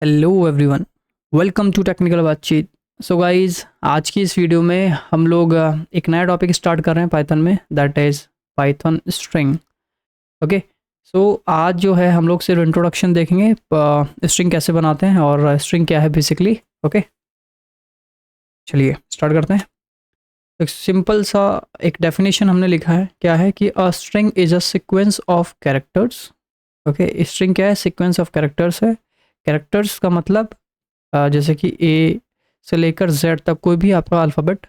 Hello everyone, welcome to technical बातचीत। So guys, आज की इस वीडियो में हम लोग एक नया टॉपिक स्टार्ट कर रहे हैं पाइथन में, that is Python string. Okay. So आज जो है हम लोग सिर्फ इंट्रोडक्शन देखेंगे, स्ट्रिंग कैसे बनाते हैं और स्ट्रिंग क्या है बेसिकली। ओके, चलिए स्टार्ट करते हैं। एक सिंपल सा एक डेफिनेशन हमने लिखा है, क्या है कि a string is a sequence of characters. Okay, string क्या है? सीक्वेंस ऑफ कैरेक्टर्स है। कैरेक्टर्स का मतलब जैसे कि ए से लेकर जेड तक कोई भी आपका अल्फ़ाबेट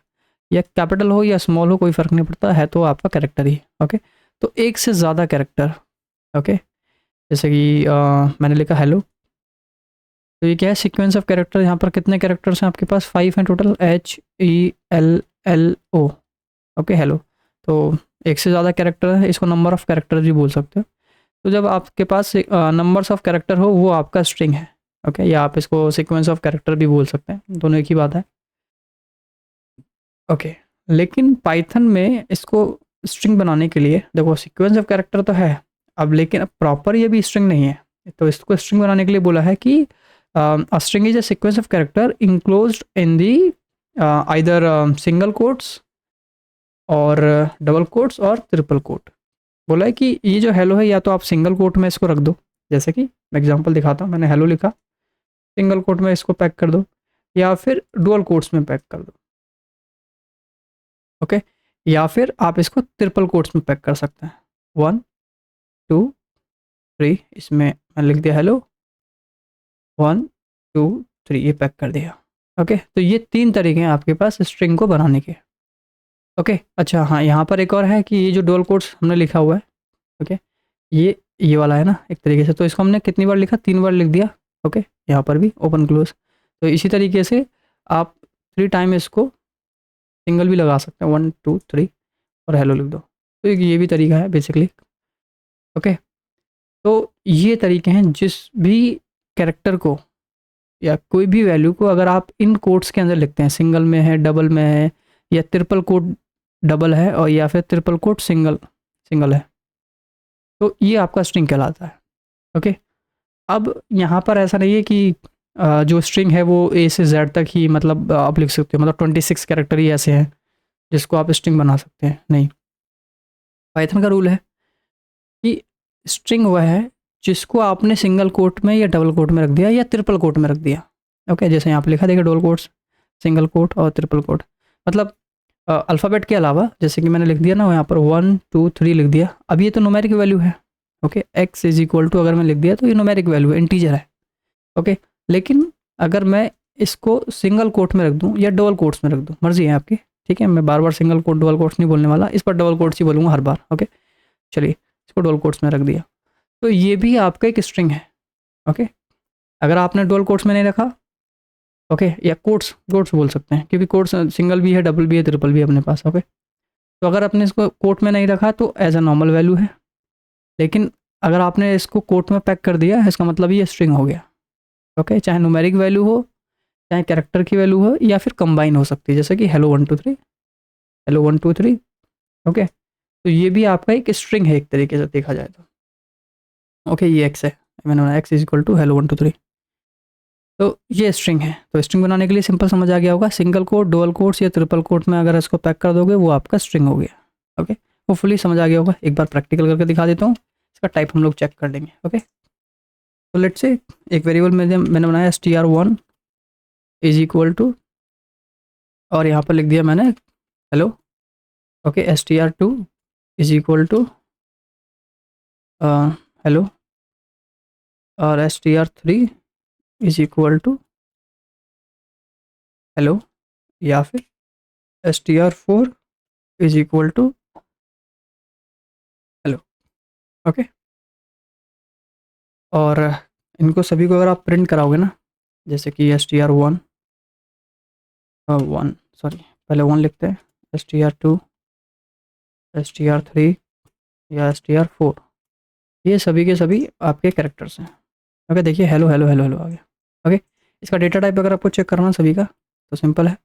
या कैपिटल हो या स्मॉल हो, कोई फ़र्क नहीं पड़ता है, तो आपका कैरेक्टर ही। ओके, तो एक से ज़्यादा कैरेक्टर। ओके, जैसे कि मैंने लिखा हेलो, तो ये क्या है? Sequence of character. यहाँ पर कितने कैरेक्टर्स हैं आपके पास? 5 हैं टोटल, HELLO। Okay, hello. तो एक से ज़्यादा कैरेक्टर है, इसको नंबर ऑफ़ कैरेक्टर भी बोल सकते हो। तो जब आपके पास नंबर्स ऑफ़ कैरेक्टर हो, वो आपका स्ट्रिंग है। ओके, या आप इसको सीक्वेंस ऑफ कैरेक्टर भी बोल सकते हैं, दोनों एक ही बात है। ओके, लेकिन पाइथन में इसको स्ट्रिंग बनाने के लिए देखो, सीक्वेंस ऑफ कैरेक्टर तो है अब, लेकिन अब प्रॉपर ये भी स्ट्रिंग नहीं है। तो इसको स्ट्रिंग बनाने के लिए बोला है कि string is a sequence of character enclosed in the either single quotes और डबल कोट्स और ट्रिपल कोट। बोला है कि ये जो हेलो है, या तो आप सिंगल कोट में इसको रख दो, जैसे कि मैं एग्जांपल दिखाता हूँ, मैंने हेलो लिखा, सिंगल कोट में इसको पैक कर दो, या फिर डुअल कोट्स में पैक कर दो। ओके, या फिर आप इसको ट्रिपल कोट्स में पैक कर सकते हैं, 1 2 3। इसमें मैंने लिख दिया हेलो, 1 2 3, ये पैक कर दिया। ओके, तो ये 3 तरीके हैं आपके पास स्ट्रिंग को बनाने के। ओके, अच्छा हाँ, यहाँ पर एक और है कि ये जो डुअल कोट्स हमने लिखा हुआ है, ओके, ये वाला है ना एक तरीके से, तो इसको हमने कितनी बार लिखा? 3 बार लिख दिया। ओके, यहाँ पर भी ओपन क्लोज। तो इसी तरीके से आप 3 टाइम इसको सिंगल भी लगा सकते हैं, 1 2 3, और हेलो लिख दो। तो एक ये भी तरीका है बेसिकली। ओके, तो ये तरीके हैं, जिस भी कैरेक्टर को या कोई भी वैल्यू को अगर आप इन कोट्स के अंदर लिखते हैं, सिंगल में है, डबल में है, या ट्रिपल कोट डबल है, और या फिर ट्रिपल कोट सिंगल सिंगल है, तो ये आपका स्ट्रिंग कहलाता है। ओके, अब यहाँ पर ऐसा नहीं है कि जो स्ट्रिंग है वो ए से जेड तक ही, मतलब आप लिख सकते हो, मतलब 26 कैरेक्टर ही ऐसे हैं जिसको आप स्ट्रिंग बना सकते हैं। नहीं, पाइथन का रूल है कि स्ट्रिंग वह है जिसको आपने सिंगल कोट में या डबल कोट में रख दिया या ट्रिपल कोट में रख दिया। ओके, जैसे यहाँ पे लिखा देखिए, डबल कोट्स, सिंगल कोट और ट्रिपल कोट। मतलब अल्फ़ाबेट के अलावा, जैसे कि मैंने लिख दिया ना यहाँ पर 1 2 3 लिख दिया, अब ये तो न्यूमेरिक वैल्यू है। Okay, X is equal to अगर मैं लिख दिया तो ये न्यूमेरिक वैल्यू है, इंटीजर है। ओके, लेकिन अगर मैं इसको सिंगल कोट में रख दूँ या डबल कोट्स में रख दूँ, मर्जी है आपकी। ठीक है, मैं बार बार सिंगल कोट डबल कोट्स नहीं बोलने वाला, इस पर डबल कोट्स ही बोलूँगा हर बार। ओके, चलिए इसको डबल कोट्स में रख दिया, तो ये भी आपका एक स्ट्रिंग है। ओके, अगर आपने डबल कोट्स में नहीं रखा, ओके, या कोट्स कोट्स बोल सकते हैं, क्योंकि कोट्स सिंगल भी है, डबल भी है, ट्रिपल भी है अपने पास। ओके, तो अगर आपने इसको कोट में नहीं रखा तो एज अ नॉर्मल वैल्यू है, लेकिन अगर आपने इसको कोट में पैक कर दिया, इसका मतलब ये स्ट्रिंग हो गया। ओके, चाहे न्यूमेरिक वैल्यू हो, चाहे कैरेक्टर की वैल्यू हो, या फिर कंबाइन हो सकती है, जैसे कि हेलो 1 2 3, हेलो 1 2 3। ओके, तो ये भी आपका एक स्ट्रिंग है एक तरीके से देखा जाए तो। ओके, ये एक्स है, मैंने बनाया X is equal to hello 1 2 3, तो ये स्ट्रिंग है। तो स्ट्रिंग बनाने के लिए सिंपल समझ आ गया होगा, सिंगल कोट, डुअल कोट्स या ट्रिपल कोट में अगर इसको पैक कर दोगे, वो आपका स्ट्रिंग हो गया। ओके, वो फुली समझ आ गया होगा। एक बार प्रैक्टिकल करके दिखा देता हूँ, इसका टाइप हम लोग चेक कर लेंगे। ओके, तो लेट्स से एक वेरिएबल में मैंने बनाया str1 इज इक्वल टू, और यहाँ पर लिख दिया मैंने hello. Okay, str2 is equal to hello, और str3 is equal to hello, या फिर str4 is equal to hello. Okay, और इनको सभी को अगर आप प्रिंट कराओगे ना, जैसे कि str1 1, सॉरी पहले 1 लिखते हैं, str2, str3 या str4, ये सभी के सभी आपके कैरेक्टर्स हैं। ओके, देखिए हेलो हेलो हेलो हेलो आ गया। ओके, इसका डेटा टाइप अगर आपको चेक करना है सभी का, तो सिंपल है,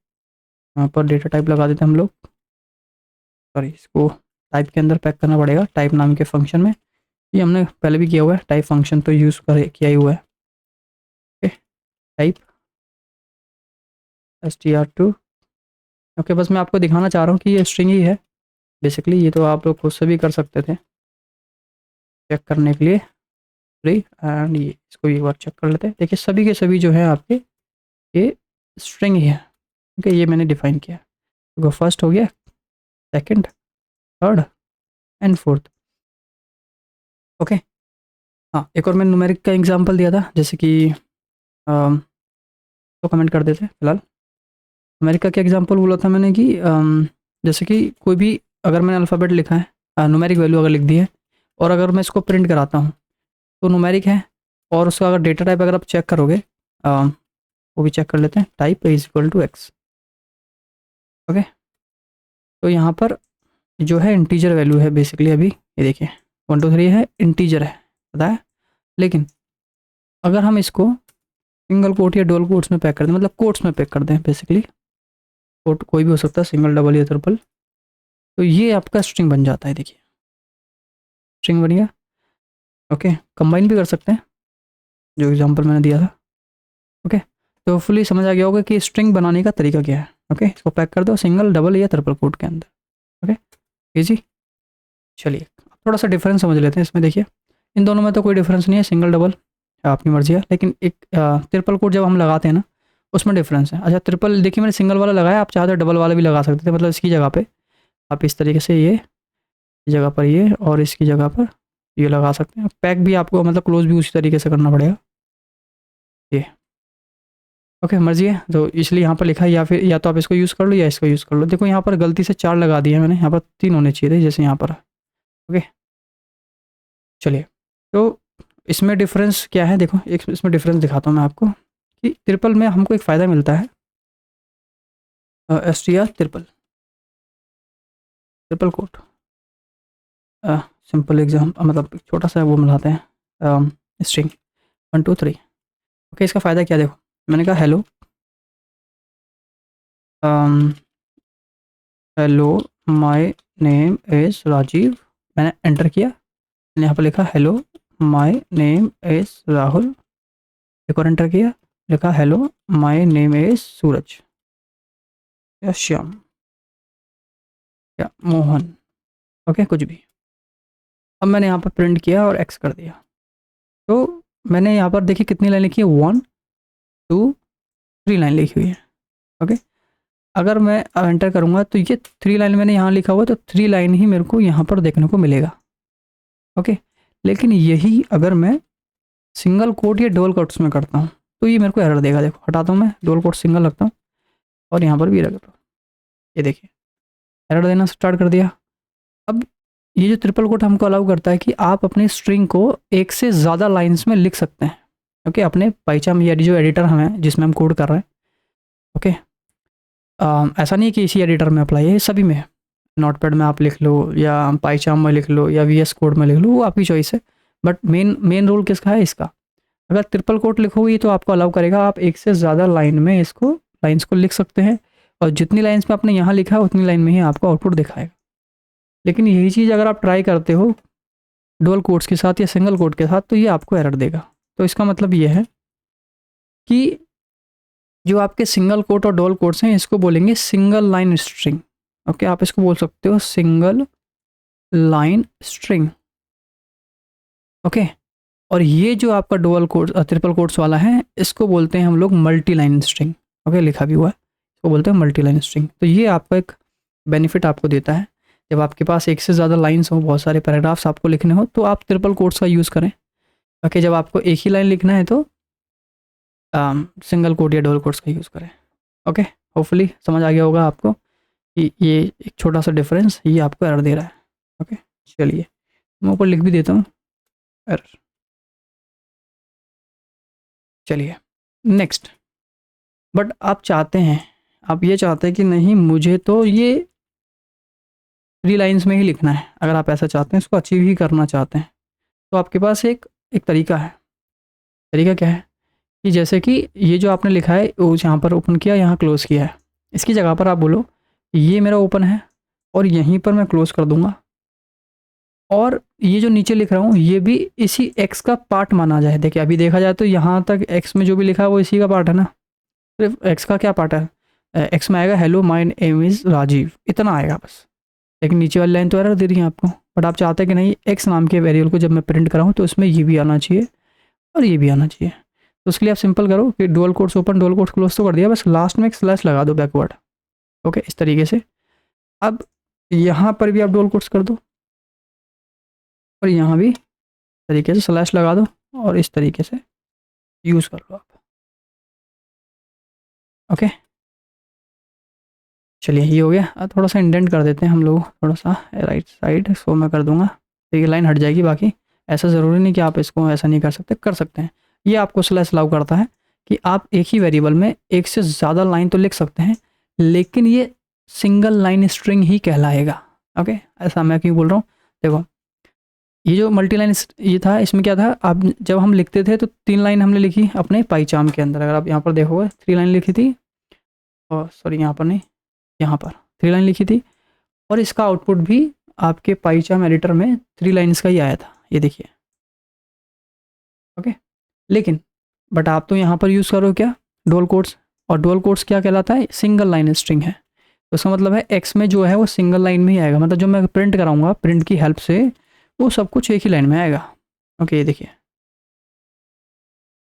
यहाँ पर डेटा टाइप लगा देते हैं हम लोग। सॉरी, इसको टाइप के अंदर पैक करना पड़ेगा, टाइप नाम के फंक्शन में। ये हमने पहले भी किया हुआ है, टाइप फंक्शन तो यूज़ कर किया ही हुआ है। Okay, type str2। ओके, बस मैं आपको दिखाना चाह रहा हूँ कि ये स्ट्रिंग ही है बेसिकली। ये तो आप लोग खुद से भी कर सकते थे चेक करने के लिए फ्री। एंड ये इसको भी एक बार चेक कर लेते हैं। देखिए सभी के सभी जो है आपके ये स्ट्रिंग ही है। ओके, ये मैंने डिफाइन किया। तो फर्स्ट हो गया, second, third and fourth. Okay, हाँ एक और मैंने न्यूमेरिक का एग्जांपल दिया था, जैसे कि तो कमेंट कर देते फिलहाल। न्यूमेरिक का क्या एग्जांपल बोला था मैंने कि जैसे कि कोई भी अगर मैंने अल्फ़ाबेट लिखा है, न्यूमेरिक वैल्यू अगर लिख दी है, और अगर मैं इसको प्रिंट कराता हूँ तो न्यूमेरिक है, और उसका अगर डेटा टाइप अगर आप चेक करोगे, वो भी चेक कर लेते हैं, type is equal to X. Okay, तो यहाँ पर जो है इंटीजर वैल्यू है बेसिकली। अभी ये देखिए 1 2 3 है, इंटीजर है, पता है। लेकिन अगर हम इसको सिंगल कोट या डबल कोट्स में पैक कर दें, मतलब कोट्स में पैक कर दें बेसिकली, कोट कोई भी हो सकता है, सिंगल, डबल या ट्रिपल, तो ये आपका स्ट्रिंग बन जाता है। देखिए स्ट्रिंग बन गया। ओके, कंबाइन भी कर सकते हैं जो एग्जांपल मैंने दिया था। ओके, तो फुली समझ आ गया होगा कि स्ट्रिंग बनाने का तरीका क्या है। ओके, इसको पैक कर दो सिंगल, डबल या ट्रिपल कोट के अंदर। Okay, easy. चलिए थोड़ा सा डिफरेंस समझ लेते हैं इसमें। देखिए इन दोनों में तो कोई डिफरेंस नहीं है, सिंगल डबल आपकी मर्जी है, लेकिन एक ट्रिपल कोट जब हम लगाते हैं ना उसमें डिफरेंस है। अच्छा ट्रिपल देखिए मैंने सिंगल वाला लगाया, आप चाहते हो डबल वाला भी लगा सकते थे, मतलब इसकी जगह पे आप इस तरीके से ये जगह पर ये और इसकी जगह पर ये लगा सकते हैं। पैक भी आपको मतलब क्लोज भी उसी तरीके से करना पड़ेगा ये। ओके, मर्जी है, तो इसलिए यहाँ पर लिखा है, या फिर या तो आप इसको यूज़ कर लो या इसको यूज़ कर लो। देखो यहाँ पर गलती से 4 लगा दिया मैंने, यहाँ पर 3 होने चाहिए थे जैसे यहाँ पर। ओके, चलिए तो इसमें डिफरेंस क्या है, देखो एक इसमें डिफरेंस दिखाता हूँ मैं आपको कि ट्रिपल में हमको एक फ़ायदा मिलता है, S T R triple, triple quote. Simple exam मतलब एक छोटा सा वो मिलाते हैं स्ट्रिंग 1 2 3। ओके, इसका फ़ायदा क्या, देखो मैंने कहा hello, hello my name is Rajeev, मैंने एंटर किया, मैंने यहाँ पर लिखा hello my name is Rahul, एक और एंटर किया, लिखा hello my name is Suraj या श्याम या मोहन। ओके, कुछ भी। अब मैंने यहाँ पर प्रिंट किया और एक्स कर दिया, तो मैंने यहाँ पर देखिए कितनी लाइन लिखी है, 1 2 3 लाइन लिखी हुई है। ओके, अगर मैं एंटर करूँगा तो ये 3 लाइन मैंने यहाँ लिखा हुआ है, तो 3 लाइन ही मेरे को यहाँ पर देखने को मिलेगा। ओके, लेकिन यही अगर मैं सिंगल कोट या डबल कोट्स में करता हूँ तो ये मेरे को एरर देगा। देखो हटाता हूँ मैं, डबल कोट सिंगल रखता हूँ और यहाँ पर भी रखता हूँ, ये देखिए एरर देना स्टार्ट कर दिया। अब ये जो ट्रिपल कोट हमको अलाउ करता है कि आप अपनी स्ट्रिंग को एक से ज़्यादा लाइन्स में लिख सकते हैं। ओके, अपने पाइचाम या जो एडिटर हमें जिसमें हम कोड कर रहे हैं। ओके, ऐसा नहीं है कि इसी एडिटर में अप्लाई है, सभी में, नोटपैड में आप लिख लो या पाइचाम में लिख लो या वीएस कोड में लिख लो, वो आपकी चॉइस है। बट मेन रूल किसका है, इसका। अगर ट्रिपल कोट लिखोगे तो आपको अलाउ करेगा, आप एक से ज़्यादा लाइन में इसको लाइन्स को लिख सकते हैं, और जितनी लाइन्स में आपने यहाँ लिखा है उतनी लाइन में ही आपको आउटपुट दिखाएगा। लेकिन यही चीज़ अगर आप ट्राई करते हो डुअल कोट्स के साथ या सिंगल कोट के साथ तो ये आपको एरर देगा। तो इसका मतलब ये है कि जो आपके सिंगल कोट और डुअल कोट्स हैं इसको बोलेंगे सिंगल लाइन स्ट्रिंग। ओके, आप इसको बोल सकते हो सिंगल लाइन स्ट्रिंग। ओके, और ये जो आपका डुअल कोट ट्रिपल कोट्स वाला है इसको बोलते हैं हम लोग मल्टी लाइन स्ट्रिंग। ओके, लिखा भी हुआ है, इसको बोलते हैं मल्टी लाइन स्ट्रिंग। तो ये आपका एक बेनिफिट आपको देता है, जब आपके पास एक से ज़्यादा लाइन्स हो, बहुत सारे पैराग्राफ्स आपको लिखने हो तो आप ट्रिपल कोट्स का यूज़ करें। ओके, जब आपको एक ही लाइन लिखना है तो सिंगल कोट या डबल कोट्स का यूज़ करें। ओके, होपफुली समझ आ गया होगा आपको कि ये एक छोटा सा डिफरेंस ये आपको एरर दे रहा है। ओके, चलिए मैं ऊपर लिख भी देता हूँ एरर। चलिए नेक्स्ट, बट आप चाहते हैं, आप ये चाहते हैं कि नहीं मुझे तो ये 3 लाइन्स में ही लिखना है, अगर आप ऐसा चाहते हैं, इसको अचीव ही करना चाहते हैं, तो आपके पास एक एक तरीका है। तरीका क्या है कि जैसे कि ये जो आपने लिखा है वो यहाँ पर ओपन किया, यहाँ क्लोज़ किया है, इसकी जगह पर आप बोलो ये मेरा ओपन है और यहीं पर मैं क्लोज़ कर दूँगा। और ये जो नीचे लिख रहा हूँ ये भी इसी एक्स का पार्ट माना जाए। देखिए अभी देखा जाए तो यहाँ तक एक्स में जो भी लिखा है वो इसी का पार्ट है ना, सिर्फ एक्स का क्या पार्ट है, एक्स में आएगा hello my name is Rajeev, इतना आएगा बस। लेकिन नीचे वाली लाइन तो एरर दे रही है आपको, बट आप चाहते हैं कि नहीं एक्स नाम के वेरिएबल को जब मैं प्रिंट कराऊँ तो उसमें ये भी आना चाहिए और ये भी आना चाहिए। तो उसके लिए आप सिंपल करो कि dual quotes open dual quotes close तो कर दिया, बस लास्ट में एक स्लैश लगा दो बैकवर्ड। ओके, इस तरीके से। अब यहाँ पर भी आप डुअल कोट्स कर दो और यहाँ भी तरीके से स्लैश लगा दो और इस तरीके से यूज़ कर लो आप। ओके, चलिए ये हो गया। अब थोड़ा सा इंडेंट कर देते हैं हम लोग, थोड़ा सा राइट साइड, सो मैं कर दूंगा तो ये लाइन हट जाएगी। बाकी ऐसा ज़रूरी नहीं कि आप इसको ऐसा नहीं कर सकते हैं। ये आपको स्लैश अलाउ करता है कि आप एक ही वेरिएबल में एक से ज़्यादा लाइन तो लिख सकते हैं, लेकिन ये सिंगल लाइन स्ट्रिंग ही कहलाएगा। ओके, ऐसा मैं क्यों बोल रहा हूँ, देखो ये जो मल्टी लाइन ये था, इसमें क्या था, आप जब हम लिखते थे तो 3 लाइन हमने लिखी अपने पाइचाम के अंदर। अगर आप यहाँ पर देखोगे 3 लाइन लिखी थी, और सॉरी यहाँ पर नहीं, यहाँ पर 3 लाइन लिखी थी, और इसका आउटपुट भी आपके पाइचाम एडिटर में 3 लाइन्स का ही आया था, ये देखिए। ओके, लेकिन बट आप तो यहाँ पर यूज़ करो क्या, डुअल कोट्स, और डुअल कोट्स क्या कहलाता है, सिंगल लाइन स्ट्रिंग है। तो इसका मतलब है एक्स में जो है वो सिंगल लाइन में ही आएगा, मतलब जो मैं प्रिंट कराऊंगा प्रिंट की हेल्प से वो सब कुछ एक ही लाइन में आएगा। ओके, ये देखिए,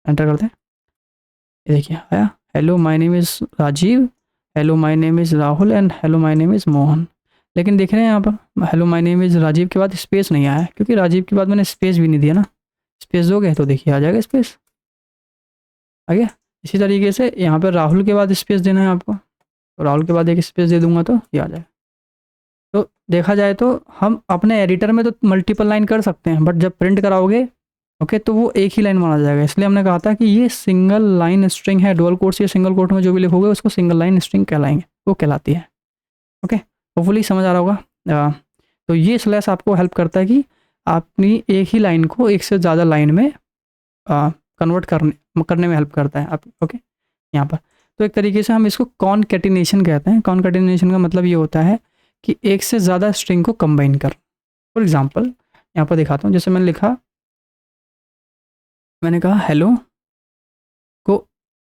एंटर करते हैं, ये देखिए आया, hello my name is Rajeev, hello my name is Rahul and hello my name is Mohan. लेकिन देख रहे हैं यहाँ पर hello my name is Rajeev के बाद स्पेस नहीं आया, क्योंकि राजीव के बाद मैंने स्पेस भी नहीं दिया ना। स्पेस दोगे तो देखिए आ जाएगा स्पेस, आ गया। इसी तरीके से यहाँ पर राहुल के बाद स्पेस देना है आपको, तो राहुल के बाद एक स्पेस दे दूंगा तो ये आ जाएगा। तो देखा जाए तो हम अपने एडिटर में तो मल्टीपल लाइन कर सकते हैं, बट जब प्रिंट कराओगे ओके तो वो एक ही लाइन माना जाएगा। इसलिए हमने कहा था कि ये सिंगल लाइन स्ट्रिंग है। डुअल कोट्स या सिंगल कोट में जो भी लिखोगे उसको सिंगल लाइन स्ट्रिंग कहलाएंगे, वो कहलाती है। ओके, होपफुली समझ आ रहा होगा। तो ये स्लैश आपको हेल्प करता है कि अपनी एक ही लाइन को एक से ज़्यादा लाइन में कन्वर्ट करने में हेल्प करता है आप। ओके, यहाँ पर तो एक तरीके से हम इसको कॉनकैटिनेशन कहते हैं। कॉनकैटिनेशन का मतलब ये होता है कि एक से ज़्यादा स्ट्रिंग को कंबाइन कर। फॉर एग्जांपल यहाँ पर दिखाता हूँ, जैसे मैंने लिखा, मैंने कहा हेलो को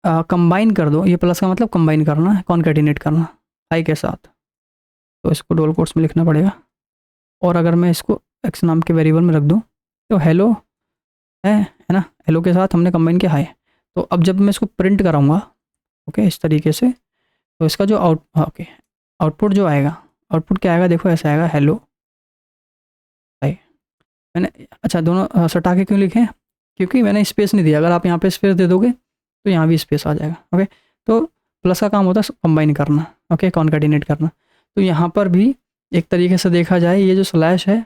कंबाइन कर दो, ये प्लस का मतलब कंबाइन करना है, कॉनकैटिनेट करना हाई के साथ, तो इसको डबल कोट्स में लिखना पड़ेगा। और अगर मैं इसको एक्स नाम के वेरिएबल में रख दूँ तो हेलो है ना, हेलो के साथ हमने कंबाइन किया हाई। तो अब जब मैं इसको प्रिंट कराऊंगा ओके इस तरीके से, तो इसका जो आउटपुट जो आएगा, आउटपुट क्या आएगा, देखो ऐसा आएगा, हेलो हाई। मैंने अच्छा दोनों सटा के क्यों लिखे, क्योंकि मैंने स्पेस नहीं दिया। अगर आप यहाँ पे स्पेस दे दोगे तो यहाँ भी स्पेस आ जाएगा। ओके, तो प्लस का काम होता है कंबाइन करना, ओके कॉनकैटिनेट करना। तो यहाँ पर भी एक तरीके से देखा जाए, ये जो स्लैश है,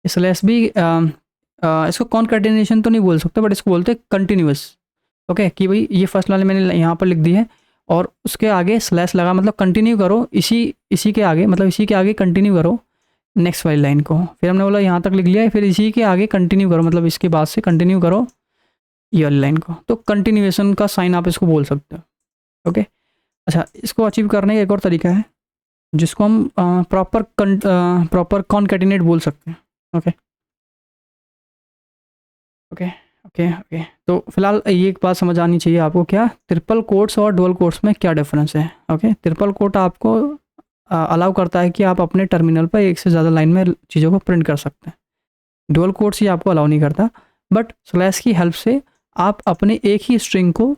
स्लैश भी इसको कॉनकैटिनेशन तो नहीं बोल सकते, बट इसको बोलते हैं कंटिन्यूअस। ओके, कि भाई ये फर्स्ट वाले मैंने यहाँ पर लिख दी है और उसके आगे स्लैश लगा, मतलब कंटिन्यू करो इसी के आगे, मतलब इसी के आगे कंटिन्यू करो नेक्स्ट वाली लाइन को। फिर हमने बोला यहाँ तक लिख लिया है, फिर इसी के आगे कंटिन्यू करो, मतलब इसके बाद से कंटिन्यू करो ये वाली लाइन को। तो कंटिन्यूएशन का साइन आप इसको बोल सकते हो। ओके, अच्छा इसको अचीव करने का एक और तरीका है जिसको हम प्रॉपर कॉनकैटिनेट बोल सकते हैं। ओके ओके ओके ओके, तो फिलहाल ये एक बात समझ आनी चाहिए आपको, क्या ट्रिपल कोट्स और डुअल कोट्स में क्या डिफरेंस है। ओके, ट्रिपल कोट आपको अलाउ करता है कि आप अपने टर्मिनल पर एक से ज़्यादा लाइन में चीज़ों को प्रिंट कर सकते हैं। डुअल कोट्स ही आपको अलाउ नहीं करता, बट स्लैश की हेल्प से आप अपने एक ही स्ट्रिंग को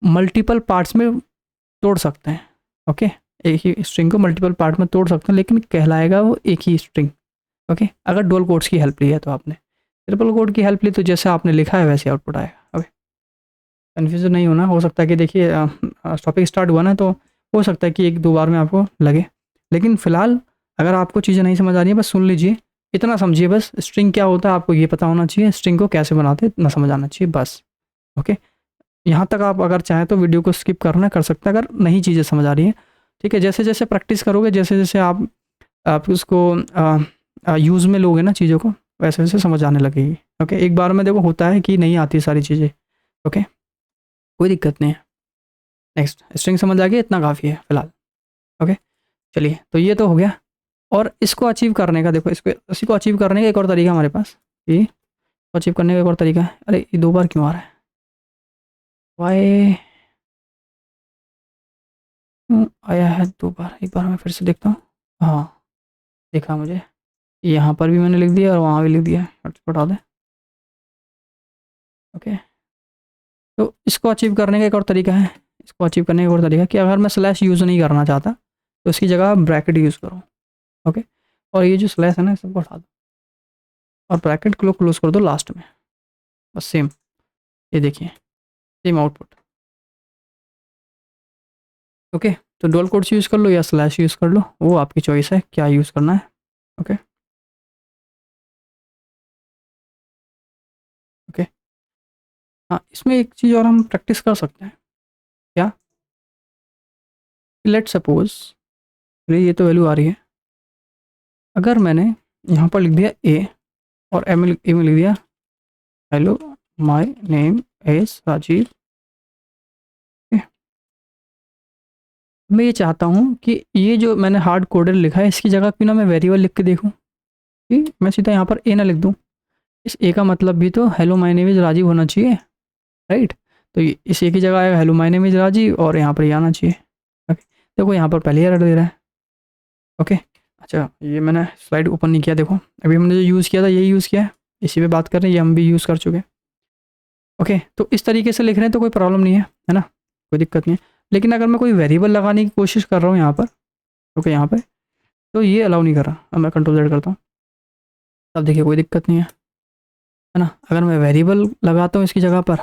मल्टीपल पार्ट्स में तोड़ सकते हैं। ओके, एक ही स्ट्रिंग को मल्टीपल पार्ट में तोड़ सकते हैं, लेकिन कहलाएगा वो एक ही स्ट्रिंग। ओके, अगर डुअल कोट्स की हेल्प ली है तो आपने, ट्रिपल कोट की हेल्प ली तो जैसे आपने लिखा है वैसे आउटपुट आएगा। ओके, कन्फ्यूजन नहीं होना। हो सकता है कि देखिए टॉपिक स्टार्ट हुआ ना, तो हो सकता है कि 1-2 बार में आपको लगे, लेकिन फ़िलहाल अगर आपको चीज़ें नहीं समझ आ रही है बस सुन लीजिए, इतना समझिए बस। स्ट्रिंग क्या होता है आपको ये पता होना चाहिए, स्ट्रिंग को कैसे बनाते इतना समझ आना चाहिए बस। ओके, यहाँ तक आप अगर चाहें तो वीडियो को स्किप करना कर सकते हैं, अगर नहीं चीज़ें समझ आ रही हैं। ठीक है, जैसे जैसे प्रैक्टिस करोगे, जैसे जैसे आप उसको यूज़ में लोगे ना चीज़ों को, वैसे वैसे समझ आने लगेगी। ओके, एक बार में देखो होता है कि नहीं आती सारी चीज़ें। ओके, कोई दिक्कत नहीं है। नेक्स्ट, स्ट्रिंग समझ आ गई, इतना काफ़ी है फिलहाल। ओके, चलिए तो ये तो हो गया। और इसको अचीव करने का देखो, इसी को अचीव करने का एक और तरीका हमारे पास, ये अचीव करने का एक और तरीका है। अरे ये 2 बार क्यों आ रहा है, वाई क्यों आया है 2 बार? एक बार मैं फिर से देखता हूँ। हाँ, देखा मुझे, यहाँ पर भी मैंने लिख दिया और वहाँ भी लिख दिया, हॉटस्पॉट आ दे। ओके, तो इसको अचीव करने का एक और तरीका है, इसको अचीव करने का एक और तरीका कि अगर मैं स्लैश यूज़ नहीं करना चाहता तो इसकी जगह ब्रैकेट यूज़ करो। ओके, और ये जो स्लैश है ना, सबको हटा दो और ब्रैकेट को क्लोज कर दो लास्ट में, बस सेम। ये देखिए, सेम आउटपुट। ओके, तो डबल कोट्स यूज़ कर लो या स्लैश यूज़ कर लो, वो आपकी चॉइस है क्या यूज़ करना है। ओके ओके, हाँ, इसमें एक चीज़ और हम प्रैक्टिस कर सकते हैं। क्या? लेट सपोज ये तो वैल्यू आ रही है, अगर मैंने यहाँ पर लिख दिया ए और ए में लिख दिया hello my name is Rajeev. मैं ये चाहता हूँ कि ये जो मैंने हार्ड कोडेड लिखा है इसकी जगह क्यों ना मैं वेरिएबल लिख के देखूँ कि मैं सीधा यहाँ पर ए ना लिख दूँ। इस ए का मतलब भी तो hello my name is Rajeev होना चाहिए, राइट? तो इस ए की जगह आएगा hello my name is Rajeev और यहाँ पर ये आना चाहिए। ओके, देखो यहाँ पर पहले एरर दे रहा है। ओके, अच्छा, ये मैंने स्लाइड ओपन नहीं किया, देखो अभी हमने जो यूज़ किया था यही यूज़ किया है, इसी पे बात कर रहे हैं, ये हम भी यूज़ कर चुके हैं। ओके, तो इस तरीके से लिख रहे हैं तो कोई प्रॉब्लम नहीं है ना, कोई दिक्कत नहीं है। लेकिन अगर मैं कोई वेरिएबल लगाने की कोशिश कर रहा हूँ यहाँ पर, ओके यहाँ पे, तो ये अलाउ नहीं कर रहा। अब मैं कंट्रोल जेड करता हूँ, अब देखिए कोई दिक्कत नहीं है ना। अगर मैं वेरिएबल लगाता हूँ इसकी जगह पर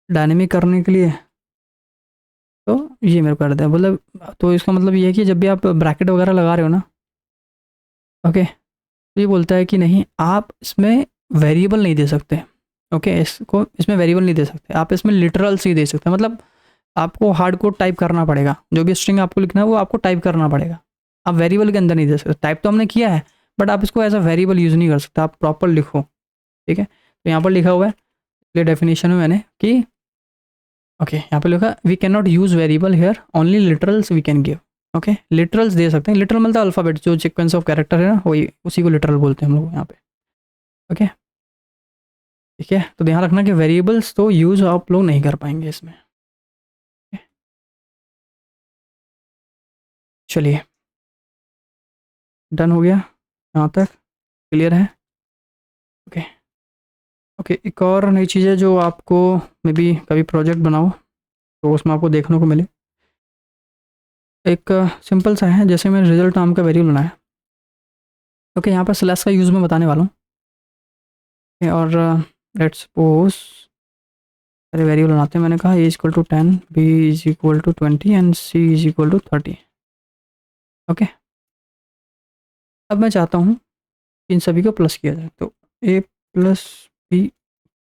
डायनेमिक करने के लिए, तो ये मेरे को कर देता है, मतलब तो इसका मतलब ये है कि जब भी आप ब्रैकेट वगैरह लगा रहे हो ना, ओके, तो ये बोलता है कि नहीं, आप इसमें वेरिएबल नहीं दे सकते। ओके, इसको इसमें वेरिएबल नहीं दे सकते, आप इसमें लिटरल्स ही दे सकते हैं। मतलब आपको हार्ड कोड टाइप करना पड़ेगा, जो भी स्ट्रिंग आपको लिखना है वो आपको टाइप करना पड़ेगा। आप वेरिएबल के अंदर नहीं दे सकते। टाइप तो हमने किया है, बट आप इसको एज अ वेरिएबल यूज़ नहीं कर सकते, आप प्रॉपर लिखो। ठीक है, तो यहाँ पर लिखा हुआ है, इसलिए डेफिनेशन में मैंने कि ओके, यहाँ पे लिखा we can not use variable here, only literals we can give. Okay, literals दे सकते हैं, लिटरल मतलब अल्फ़ाबेट, जो सीक्वेंस ऑफ कैरेक्टर है ना, वही उसी को लिटरल बोलते हैं हम लोग यहाँ पे। ओके, ठीक है, तो ध्यान रखना कि वेरिएबल्स तो यूज़ आप लोग नहीं कर पाएंगे इसमें। चलिए, डन हो गया, यहाँ तक क्लियर है। ओके ओके, एक और नई चीज़ है जो आपको मे बी कभी प्रोजेक्ट बनाओ तो उसमें आपको देखने को मिले। एक सिंपल सा है, जैसे मैंने रिजल्ट नाम का वेरिएबल बनाया। ओके, यहाँ पर स्लैश का यूज़ मैं बताने वाला हूँ। और लेट्स सपोज अरे वेरिएबल बनाते हैं, मैंने कहा A equal to 10, B is equal to 20 and C is equal to 30। Okay, अब मैं चाहता हूँ इन सभी को प्लस किया जाए, तो ए प्लस बी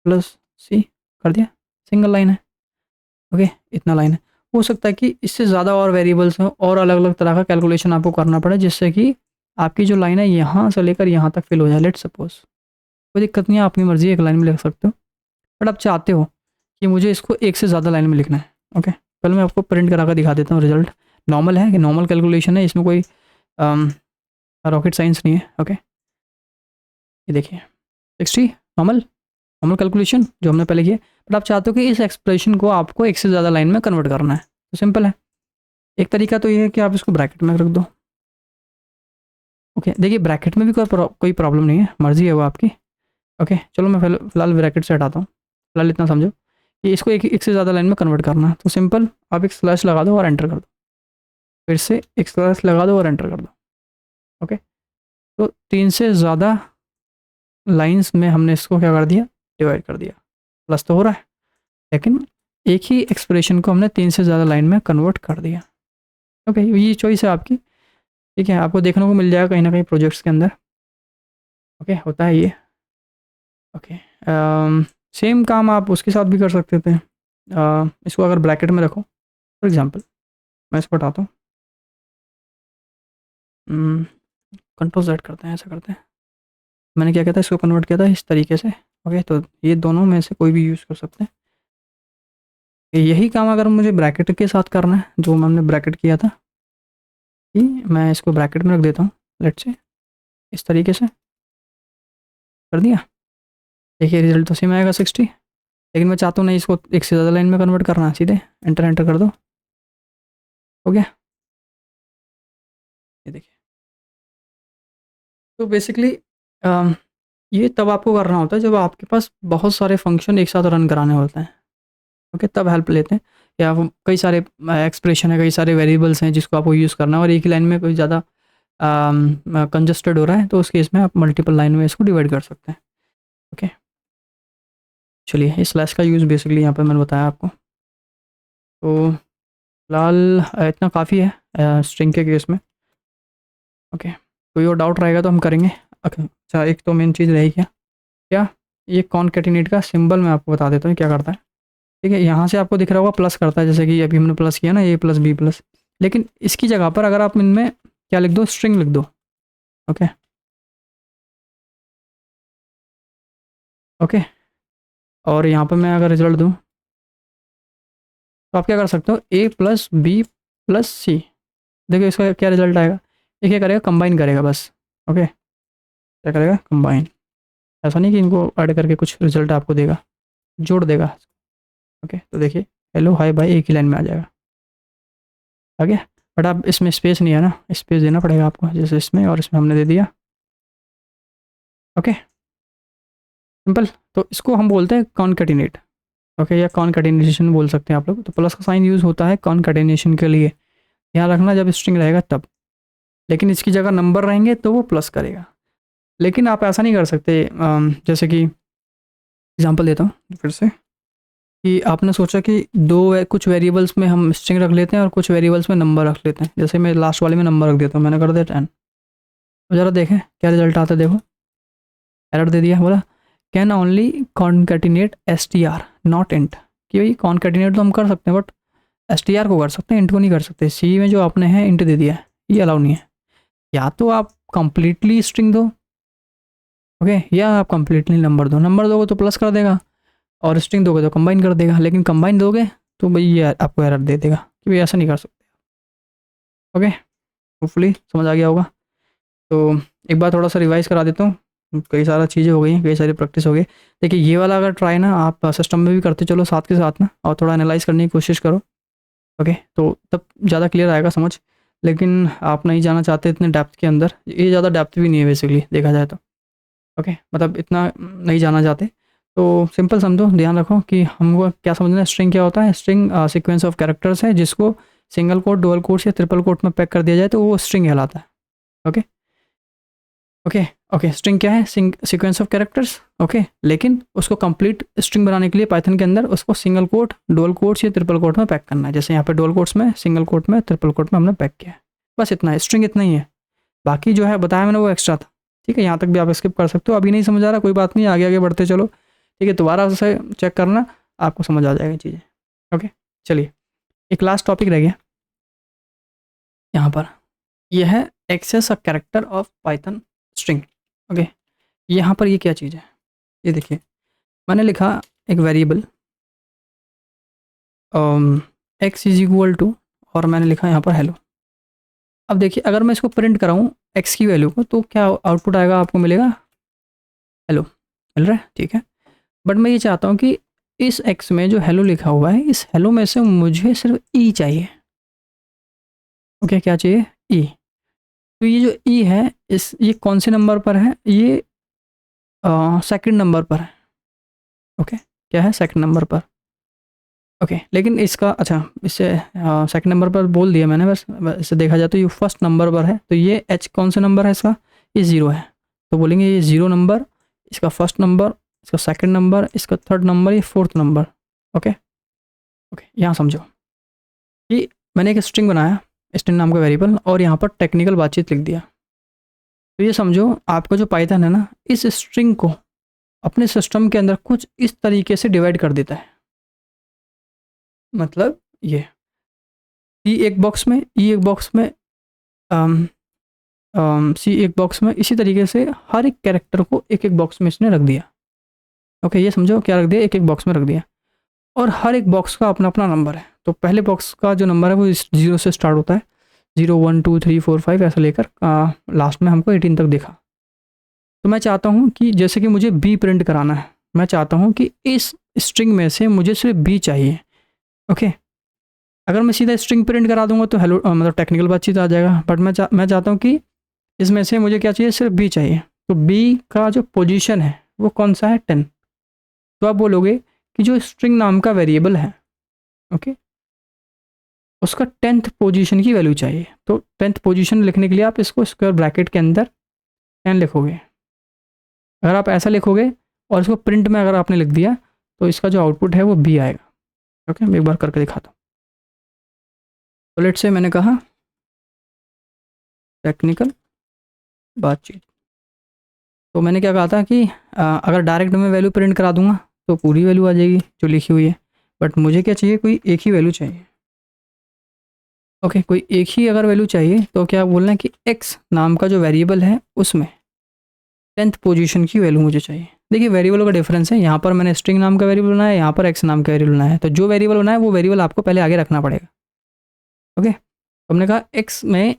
प्लस सी कर दिया, सिंगल लाइन है। ओके, इतना लाइन है। हो सकता है कि इससे ज़्यादा और वेरिएबल्स हो और अलग अलग तरह का कैलकुलेशन आपको करना पड़े, जिससे कि आपकी जो लाइन है यहाँ से लेकर यहाँ तक फिल हो जाए। लेट सपोज कोई दिक्कत नहीं है, अपनी मर्जी एक लाइन में लिख सकते हो, बट आप चाहते हो कि मुझे इसको एक से ज़्यादा लाइन में लिखना है। ओके, पहले मैं आपको प्रिंट करा कर दिखा देता हूँ रिजल्ट। नॉर्मल है कि नॉर्मल कैलकुलेशन है, इसमें कोई रॉकेट साइंस नहीं है। ओके, ये देखिए 60 नॉर्मल नॉर्मल कैलकुलेशन जो हमने पहले किया, बट आप चाहते हो कि इस एक्सप्रेशन को आपको एक से ज़्यादा लाइन में कन्वर्ट करना है, तो सिंपल है। एक तरीका तो ये है कि आप इसको ब्रैकेट में रख दो। ओके, देखिए ब्रैकेट में भी कोई प्रॉब्लम नहीं है, मर्जी है वो आपकी। ओके, चलो मैं फिलहाल ब्रैकेट से हटाता हूँ। फिलहाल इतना समझो कि इसको एक से ज़्यादा लाइन में कन्वर्ट करना है, तो सिंपल आप एक स्लैश लगा दो और एंटर कर दो, फिर से एक स्लैश लगा दो और एंटर कर दो। ओके, तो 3 से ज़्यादा लाइंस में हमने इसको क्या कर दिया, डिवाइड कर दिया। प्लस तो हो रहा है, लेकिन एक ही एक्सप्रेशन को हमने 3 से ज़्यादा लाइन में कन्वर्ट कर दिया। ओके, ये चॉइस है आपकी। ठीक है, आपको देखने को मिल जाएगा कहीं ना कहीं प्रोजेक्ट्स के अंदर। ओके, होता है ये। ओके, सेम काम आप उसके साथ भी कर सकते थे। इसको अगर ब्रैकेट में रखो, फॉर एग्जांपल मैं इसको हटाता हूँ, कंट्रोल सेट करते हैं, ऐसा करते हैं। मैंने क्या किया था, इसको कन्वर्ट किया था इस तरीके से। ओके, तो ये दोनों में से कोई भी यूज़ कर सकते हैं। यही काम अगर मुझे ब्रैकेट के साथ करना है, जो हमने ब्रैकेट किया था, कि मैं इसको ब्रैकेट में रख देता हूँ, लेट्स से इस तरीके से कर दिया। देखिए रिजल्ट तो सेम आएगा 60, लेकिन मैं चाहता हूँ नहीं इसको एक से ज़्यादा लाइन में कन्वर्ट करना, सीधे एंटर एंटर कर दो, हो गया। ये देखिए, तो बेसिकली ये तब आपको करना होता है जब आपके पास बहुत सारे फंक्शन एक साथ रन कराने होते हैं, ओके, तब हेल्प लेते हैं। या वो कई सारे एक्सप्रेशन है, कई सारे वेरिएबल्स हैं जिसको आपको यूज़ करना है, और एक ही लाइन में कोई ज़्यादा कंजस्टेड हो रहा है, तो उस केस में आप मल्टीपल लाइन में इसको डिवाइड कर सकते हैं, ओके। चलिए, इस स्लैश का यूज़ बेसिकली यहाँ पर मैंने बताया आपको। तो फिलहाल इतना काफ़ी है स्ट्रिंग के केस में, ओके। कोई और डाउट रहेगा तो हम करेंगे। अच्छा, एक तो मेन चीज़ रहेगी क्या, ये कॉनकैटिनेट का सिंबल मैं आपको बता देता हूँ क्या करता है। ठीक है, यहाँ से आपको दिख रहा होगा प्लस करता है, जैसे कि अभी हमने प्लस किया ना, ए प्लस बी प्लस, लेकिन इसकी जगह पर अगर आप इनमें क्या लिख दो, स्ट्रिंग लिख दो, ओके ओके। और यहाँ पर मैं अगर रिजल्ट दूँ तो आप क्या कर सकते हो, ए प्लस बी प्लस सी, देखिए इसका क्या रिजल्ट आएगा। ये क्या करेगा, कंबाइन करेगा बस, ओके, क्या करेगा, कंबाइन। ऐसा नहीं कि इनको ऐड करके कुछ रिजल्ट आपको देगा, जोड़ देगा, ओके। तो देखिए हेलो हाय बाय एक ही लाइन में आ जाएगा, आ गया। बट आप इसमें स्पेस नहीं है ना, स्पेस देना पड़ेगा आपको, जैसे इसमें और इसमें हमने दे दिया, ओके, सिंपल। तो इसको हम बोलते हैं कॉनकैटिनेट, ओके, या कॉनकैटिनेशन बोल सकते हैं आप लोग। तो प्लस का साइन यूज़ होता है कॉनकैटिनेशन के लिए, ध्यान रखना जब स्ट्रिंग रहेगा तब, लेकिन इसकी जगह नंबर रहेंगे तो वो प्लस करेगा। लेकिन आप ऐसा नहीं कर सकते, जैसे कि एग्जांपल देता हूँ फिर से, कि आपने सोचा कि कुछ वेरिएबल्स में हम स्ट्रिंग रख लेते हैं और कुछ वेरिएबल्स में नंबर रख लेते हैं, जैसे मैं लास्ट वाले में नंबर रख देता हूँ, मैंने कर दिया 10। तो ज़रा देखें क्या रिजल्ट आता है, देखो एरर दे दिया, बोला can only concatenate str not int, कि भाई कॉन्कैटिनेट तो हम कर सकते हैं बट str को कर सकते हैं, इंट को नहीं कर सकते। सी में जो आपने है इंट दे दिया है, ये अलाउ नहीं है। या तो आप कंप्लीटली स्ट्रिंग दो, ओके, या आप कंप्लीटली नंबर दो। नंबर दोगे तो प्लस कर देगा, और स्ट्रिंग दोगे तो कंबाइन कर देगा, लेकिन कंबाइन दोगे तो भाई ये आपको एरर दे देगा कि भाई ऐसा नहीं कर सकते, ओके। होपफुली समझ आ गया होगा। तो एक बार थोड़ा सा रिवाइज करा देता हूँ, कई सारा चीज़ें हो गई हैं, कई सारी प्रैक्टिस हो गई। देखिए ये वाला अगर ट्राई ना आप सिस्टम में भी करते चलो साथ के साथ ना, और थोड़ा एनालाइज करने की कोशिश करो, ओके, तो तब ज़्यादा क्लियर आएगा समझ। लेकिन आप नहीं जाना चाहते इतने डेप्थ के अंदर, ये ज़्यादा डेप्थ भी नहीं है बेसिकली देखा जाए तो, ओके, मतलब इतना नहीं जाना चाहते, तो सिंपल समझो, ध्यान रखो कि हमको क्या समझना है, स्ट्रिंग क्या होता है। स्ट्रिंग सीक्वेंस ऑफ कैरेक्टर्स है जिसको सिंगल कोट, डुअल कोट्स या ट्रिपल कोट में पैक कर दिया जाए तो वो स्ट्रिंग कहलाता है, ओके ओके ओके। स्ट्रिंग क्या है, सीक्वेंस ऑफ कैरेक्टर्स, ओके, लेकिन उसको कंप्लीट स्ट्रिंग बनाने के लिए पाइथन के अंदर उसको सिंगल कोट, डुअल कोट्स या ट्रिपल कोट में पैक करना है। जैसे यहाँ पे डुअल कोट्स में, सिंगल कोट में, ट्रिपल कोट में हमने पैक किया है, बस इतना है, स्ट्रिंग इतना ही है। बाकी जो है बताया मैंने वो एक्स्ट्रा था, ठीक है, यहाँ तक भी आप स्किप कर सकते हो। अभी नहीं समझ आ रहा कोई बात नहीं, आगे आगे बढ़ते चलो, ठीक है, दोबारा से चेक करना, आपको समझ आ जाएगी चीज़ें, ओके। चलिए, एक लास्ट टॉपिक रह गया यहाँ पर, यह है access a character of Python string, okay. यहाँ पर ये क्या चीज़ है, ये देखिए, मैंने लिखा एक variable X is equal to, और मैंने लिखा यहाँ पर हेलो। अब देखिए अगर मैं इसको प्रिंट कराऊँ एक्स की वैल्यू को, तो क्या आउटपुट आएगा, आपको मिलेगा हेलो, मिल रहा है, ठीक है। बट मैं ये चाहता हूँ कि इस एक्स में जो हेलो लिखा हुआ है, इस हेलो में से मुझे सिर्फ ई चाहिए, ओके, क्या चाहिए, ई। तो ये जो ई है, ये कौन से नंबर पर है, ये सेकंड नंबर पर है, ओके, क्या है, सेकंड नंबर पर, ओके। लेकिन इसका अच्छा, इससे सेकंड नंबर पर बोल दिया मैंने, बस इससे देखा जाए तो ये फर्स्ट नंबर पर है, तो ये एच कौन से नंबर है इसका, ये ज़ीरो है, तो बोलेंगे ये ज़ीरो नंबर, इसका फर्स्ट नंबर, इसका सेकंड नंबर, इसका थर्ड नंबर, ये फोर्थ नंबर, ओके ओके। यहाँ समझो कि मैंने एक स्ट्रिंग बनाया, स्ट्रिंग नाम का वेरिएबल, और यहाँ पर टेक्निकल बातचीत लिख दिया। तो ये समझो आपका जो पाइथन है ना, इस स्ट्रिंग को अपने सिस्टम के अंदर कुछ इस तरीके से डिवाइड कर देता है, मतलब ये सी एक बॉक्स में, ई एक बॉक्स में, सी एक बॉक्स में, इसी तरीके से हर एक कैरेक्टर को एक एक बॉक्स में इसने रख दिया, ओके। ये समझो क्या रख दिया, एक एक बॉक्स में रख दिया, और हर एक बॉक्स का अपना अपना नंबर है। तो पहले बॉक्स का जो नंबर है वो 0 से स्टार्ट होता है, 0 1 2 3 4 5 ऐसा लेकर लास्ट में हमको 18 तक दिखा। तो मैं चाहता हूँ कि जैसे कि मुझे बी प्रिंट कराना है, मैं चाहता हूँ कि इस स्ट्रिंग में से मुझे सिर्फ बी चाहिए। ओके, अगर मैं सीधा स्ट्रिंग प्रिंट करा दूंगा तो हेलो मतलब टेक्निकल बातचीत आ जाएगा, बट मैं चाहता हूँ कि इसमें से मुझे क्या चाहिए, सिर्फ बी चाहिए। तो बी का जो पोजीशन है वो कौन सा है, 10। तो आप बोलोगे कि जो स्ट्रिंग नाम का वेरिएबल है, ओके, उसका 10th पोजीशन की वैल्यू चाहिए। तो 10th पोजीशन लिखने के लिए आप इसको स्क्वायर ब्रैकेट के अंदर 10 लिखोगे। अगर आप ऐसा लिखोगे और इसको प्रिंट में अगर आपने लिख दिया तो इसका जो आउटपुट है वो बी आएगा। ओके, मैं एक बार करके दिखाता हूँ। तो लेट्स से मैंने कहा टेक्निकल बातचीत, तो मैंने क्या कहा था कि अगर डायरेक्ट मैं वैल्यू प्रिंट करा दूंगा तो पूरी वैल्यू आ जाएगी जो लिखी हुई है, बट मुझे क्या चाहिए, कोई एक ही वैल्यू चाहिए। ओके, कोई एक ही अगर वैल्यू चाहिए तो क्या बोलना है कि एक्स नाम का जो वेरिएबल है उसमें 10th पोजीशन की वैल्यू मुझे चाहिए। देखिए वेरिएबल का डिफरेंस है, यहाँ पर मैंने स्ट्रिंग नाम का वेरिएबल बनाया है, यहाँ पर एक्स नाम का वेरिएबल बनाया है। तो जो वेरिएबल बनाया है वो वेरिएबल आपको पहले आगे रखना पड़ेगा। ओके, तो हमने कहा एक्स में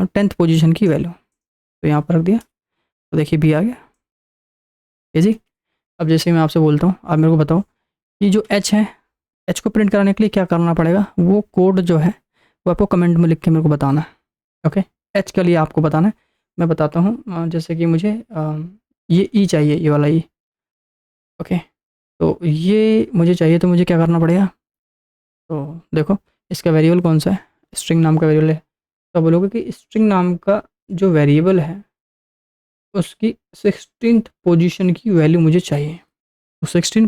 10th पोजीशन की वैल्यू, तो यहाँ पर रख दिया। तो देखिए बी आ गया। ये जी, अब जैसे मैं आपसे बोलता हूँ, आप मेरे को बताओ कि जो एच है, एच को प्रिंट कराने के लिए क्या करना पड़ेगा, वो कोड जो है वो आपको कमेंट में लिख के मेरे को बताना है। ओके, एच के लिए आपको बताना है, मैं बताता हूँ। जैसे कि मुझे ये ई चाहिए, ये वाला ई। ओके, तो ये मुझे चाहिए, तो मुझे क्या करना पड़ेगा, तो देखो इसका वेरिएबल कौन सा है, स्ट्रिंग नाम का वेरिएबल है। तो बोलोगे कि स्ट्रिंग नाम का जो वेरिएबल है उसकी 16th पोजीशन की वैल्यू मुझे चाहिए। तो 16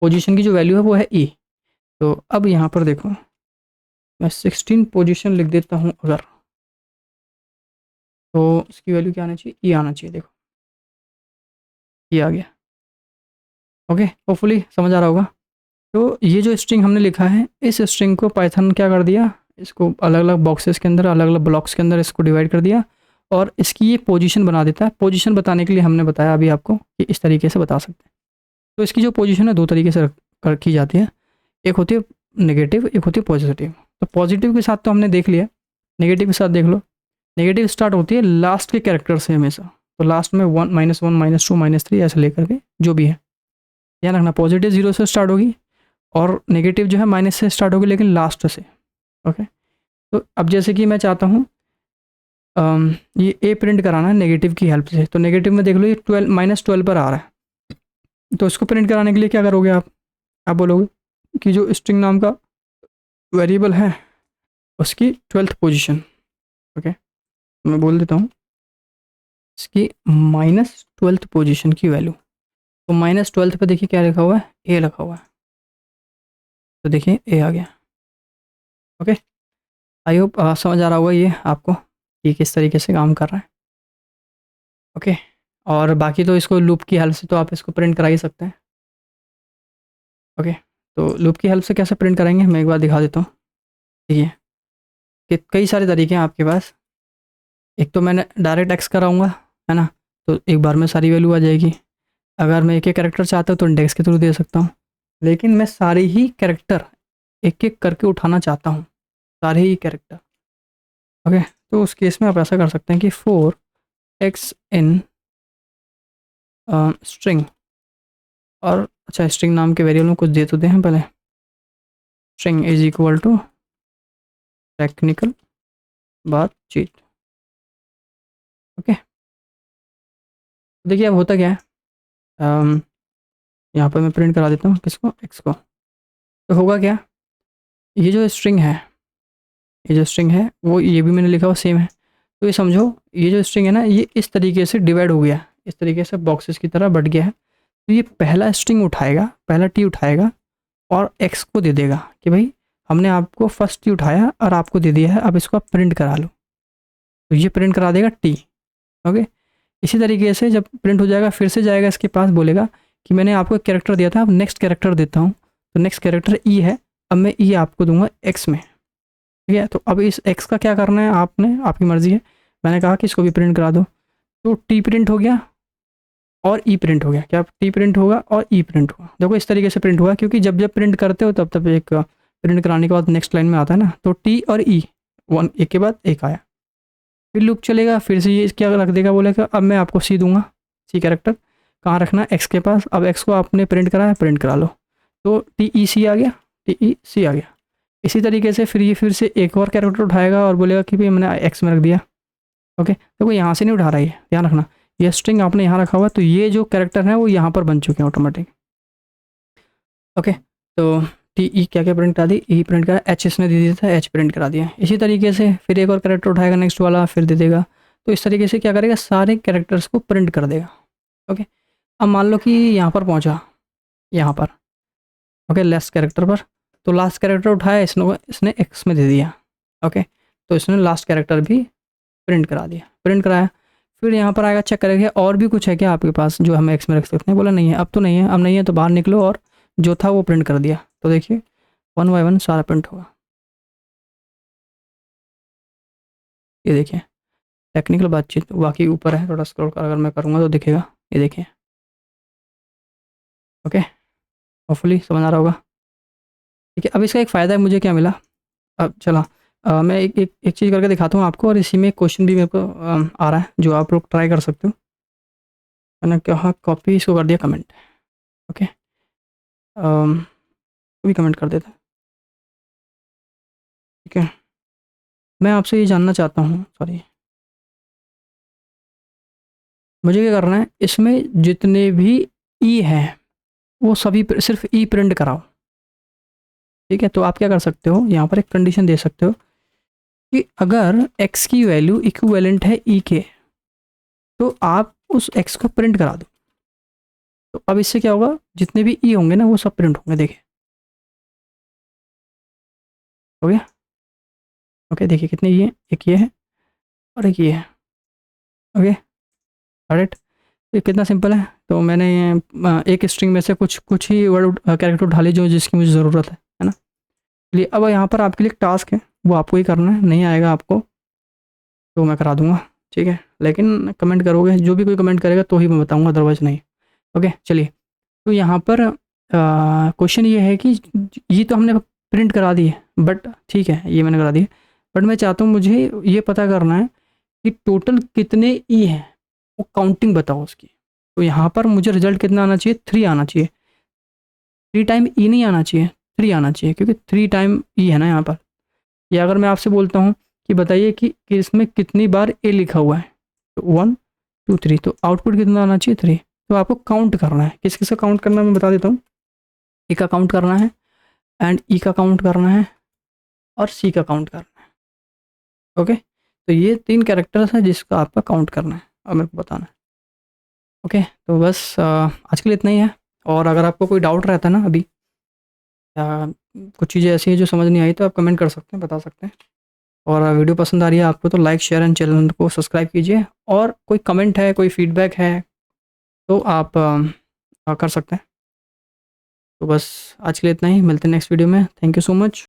पोजीशन की जो वैल्यू है वो है ई। तो अब यहाँ पर देखो मैं 16 पोजीशन लिख देता हूँ अगर, तो इसकी वैल्यू क्या आना चाहिए, ई आना चाहिए। देखो ये आ गया। ओके, होपफुली समझ आ रहा होगा। तो ये जो स्ट्रिंग हमने लिखा है, इस स्ट्रिंग को पाइथन क्या कर दिया, इसको अलग अलग बॉक्सेस के अंदर, अलग अलग ब्लॉक्स के अंदर इसको डिवाइड कर दिया और इसकी ये पोजीशन बना देता है। पोजीशन बताने के लिए हमने बताया अभी आपको कि इस तरीके से बता सकते हैं। तो इसकी जो पोजीशन है दो तरीके से रखी जाती है, एक होती है नेगेटिव, एक होती है पॉजिटिव। तो पॉजिटिव के साथ तो हमने देख लिया, नेगेटिव के साथ देख लो। नेगेटिव स्टार्ट होती है लास्ट के कैरेक्टर से हमेशा, तो लास्ट में 1 -1 -2 -3 ऐसे लेकर के जो भी है। ध्यान रखना पॉजिटिव 0 से स्टार्ट होगी और नेगेटिव जो है माइनस से स्टार्ट होगी, लेकिन लास्ट से। ओके, तो अब जैसे कि मैं चाहता हूँ ये ए प्रिंट कराना है नेगेटिव की हेल्प से, तो नेगेटिव में देख लो ये 12 -12 पर आ रहा है। तो इसको प्रिंट कराने के लिए क्या करोगे आप बोलोगे कि जो स्ट्रिंग नाम का वेरिएबल है उसकी 12th पोजीशन। ओके, मैं बोल देता हूँ इसकी -12th पोजीशन की वैल्यू। तो -12 पे देखिए क्या लिखा हुआ है, ए लिखा हुआ है। तो देखिए ए आ गया। ओके, आई होप समझ आ रहा होगा ये आपको कि किस तरीके से काम कर रहा है। ओके, और बाकी तो इसको लूप की हेल्प से तो आप इसको प्रिंट करा ही सकते हैं। ओके, तो लूप की हेल्प से कैसे प्रिंट कराएंगे मैं एक बार दिखा देता हूँ। ठीक है, कि कई सारे तरीके हैं आपके पास। एक तो मैंने डायरेक्ट एक्स कराऊंगा, है ना, तो एक बार में सारी वैल्यू आ जाएगी। अगर मैं एक एक कैरेक्टर चाहता हूँ तो इंडेक्स के थ्रू दे सकता हूँ, लेकिन मैं सारे ही कैरेक्टर एक एक करके उठाना चाहता हूँ, सारे ही कैरेक्टर। ओके, तो उस केस में आप ऐसा कर सकते हैं कि फोर एक्स इन स्ट्रिंग, और अच्छा स्ट्रिंग नाम के वेरिएबल में कुछ दे तो दे हैं पहले। String is equal to technical बातचीत। ओके, देखिए अब होता क्या है, यहाँ पर मैं प्रिंट करा देता हूँ किसको, एक्स को। तो होगा क्या, ये जो स्ट्रिंग है, ये जो स्ट्रिंग है वो ये भी मैंने लिखा हुआ सेम है। तो ये समझो ये जो स्ट्रिंग है ना, ये इस तरीके से डिवाइड हो गया, इस तरीके से बॉक्सेस की तरह बट गया है। तो ये पहला स्ट्रिंग उठाएगा, पहला टी उठाएगा और एक्स को दे देगा कि भाई हमने आपको फर्स्ट टी उठाया और आपको दे दिया है, अब इसको आप प्रिंट करा लो। तो ये प्रिंट करा देगा टी। ओके, इसी तरीके से जब प्रिंट हो जाएगा फिर से जाएगा इसके पास, बोलेगा कि मैंने आपको एक कैरेक्टर दिया था, अब नेक्स्ट कैरेक्टर देता हूँ। तो नेक्स्ट कैरेक्टर ई है, अब मैं ई आपको दूंगा एक्स में। ठीक है, तो अब इस एक्स का क्या करना है आपने, आपकी मर्जी है। मैंने कहा कि इसको भी प्रिंट करा दो, तो टी प्रिंट हो गया और ई प्रिंट हो गया। क्या टी प्रिंट होगा और ई प्रिंट होगा, देखो इस तरीके से प्रिंट हुआ, क्योंकि जब जब प्रिंट करते हो तब तब एक प्रिंट कराने के बाद नेक्स्ट लाइन में आता है ना, तो टी और ई 1 एक के बाद एक आया, फिर लूप चलेगा, फिर से ये क्या रख देगा, बोलेगा अब मैं आपको सी दूंगा, सी कैरेक्टर कहाँ रखना है, एक्स के पास। अब एक्स को आपने प्रिंट करा है, प्रिंट करा लो, तो टी ई सी आ गया, टी ई सी आ गया। इसी तरीके से फिर ये फिर से एक और कैरेक्टर उठाएगा और बोलेगा कि भाई मैंने एक्स में रख दिया। ओके, तो वो यहाँ से नहीं उठा रहा है, ध्यान रखना, ये स्ट्रिंग आपने यहाँ रखा हुआ, तो ये जो कैरेक्टर है वो यहाँ पर बन चुके हैं ऑटोमेटिक। ओके, तो टी ई क्या क्या प्रिंट करा दी, ई प्रिंट करा, एच इसने दे दिया था, एच प्रिंट करा दिया। इसी तरीके से फिर एक और कैरेक्टर उठाएगा नेक्स्ट वाला, फिर दे देगा। तो इस तरीके से क्या करेगा, सारे कैरेक्टर्स को प्रिंट कर देगा। ओके, अब मान लो कि यहाँ पर पहुँचा, यहाँ पर ओके लास्ट कैरेक्टर पर, तो लास्ट कैरेक्टर उठाया इसने, इसने एक्स में दे दिया। ओके, तो इसने लास्ट कैरेक्टर भी प्रिंट करा दिया, प्रिंट कराया। फिर यहाँ पर आएगा, चेक करेंगे और भी कुछ है क्या आपके पास जो हम एक्स में रख सकते हैं, बोला नहीं है, अब तो नहीं है, अब नहीं है तो बाहर निकलो और जो था वो प्रिंट कर दिया। तो देखिए 1 बाय 1 सारा प्रिंट होगा। ये देखिए टेक्निकल बातचीत बाकी ऊपर है, थोड़ा स्क्रॉल अगर मैं करूँगा तो दिखेगा, ये देखिए। ओके, होपफुली समझ आ रहा होगा। ठीक है, अब इसका एक फ़ायदा है, मुझे क्या मिला, अब चला मैं एक चीज़ करके दिखाता हूँ आपको, और इसी में क्वेश्चन भी मेरे को आ रहा है जो आप लोग ट्राई कर सकते हो। मैंने कहा कॉपी, इसको कर दिया कमेंट। ओके, भी कमेंट कर देता, ठीक है। मैं आपसे ये जानना चाहता हूँ, सॉरी, मुझे क्या करना है, इसमें जितने भी ई हैं वो सभी सिर्फ ई प्रिंट कराओ। ठीक है, तो आप क्या कर सकते हो, यहाँ पर एक कंडीशन दे सकते हो कि अगर x की वैल्यू इक्विवेलेंट है ई के, तो आप उस x को प्रिंट करा दो। तो अब इससे क्या होगा, जितने भी ई होंगे ना वो सब प्रिंट होंगे। देखिए हो गया। ओके, देखिए कितने ई हैं, एक ये है और एक ये है। ओके, राइट, ये कितना सिंपल है। तो मैंने एक स्ट्रिंग में से कुछ कुछ ही वर्ड कैरेक्टर उठा ली जो जिसकी मुझे ज़रूरत है ना। चलिए, अब यहाँ पर आपके लिए एक टास्क है, वो आपको ही करना है, नहीं आएगा आपको तो मैं करा दूंगा, ठीक है। लेकिन कमेंट करोगे, जो भी कोई कमेंट करेगा तो ही मैं बताऊंगा, अदरवाइज नहीं। ओके, चलिए, तो यहाँ पर क्वेश्चन ये है कि ये तो हमने प्रिंट करा दी है, बट ठीक है ये मैंने करा दी है, बट मैं चाहता हूँ मुझे ये पता करना है कि टोटल कितने ई हैं, वो काउंटिंग बताओ उसकी। तो यहाँ पर मुझे रिजल्ट कितना आना चाहिए, 3 आना चाहिए। 3 टाइम ई नहीं आना चाहिए, 3 आना चाहिए, क्योंकि 3 टाइम ई है ना यहाँ पर। या अगर मैं आपसे बोलता हूँ कि बताइए कि इसमें कितनी बार ए लिखा हुआ है, तो 1 2 3, तो आउटपुट कितना आना चाहिए, 3। तो आपको काउंट करना है, किस किस का काउंट करना है मैं बता देता हूँ। ए का काउंट करना है, एंड ई का काउंट करना है, और सी का काउंट करना है। ओके, तो ये 3 कैरेक्टर्स हैं जिसका आपका काउंट करना है और मेरे को बताना है। ओके, तो बस आज के लिए इतना ही है। और अगर आपको कोई डाउट रहता है ना अभी, या कुछ चीज़ें ऐसी हैं जो समझ नहीं आई, तो आप कमेंट कर सकते हैं, बता सकते हैं। और वीडियो पसंद आ रही है आपको तो लाइक शेयर एंड चैनल को सब्सक्राइब कीजिए। और कोई कमेंट है, कोई फीडबैक है तो आप कर सकते हैं। तो बस आज के लिए इतना ही, मिलते हैं नेक्स्ट वीडियो में। Thank you so much.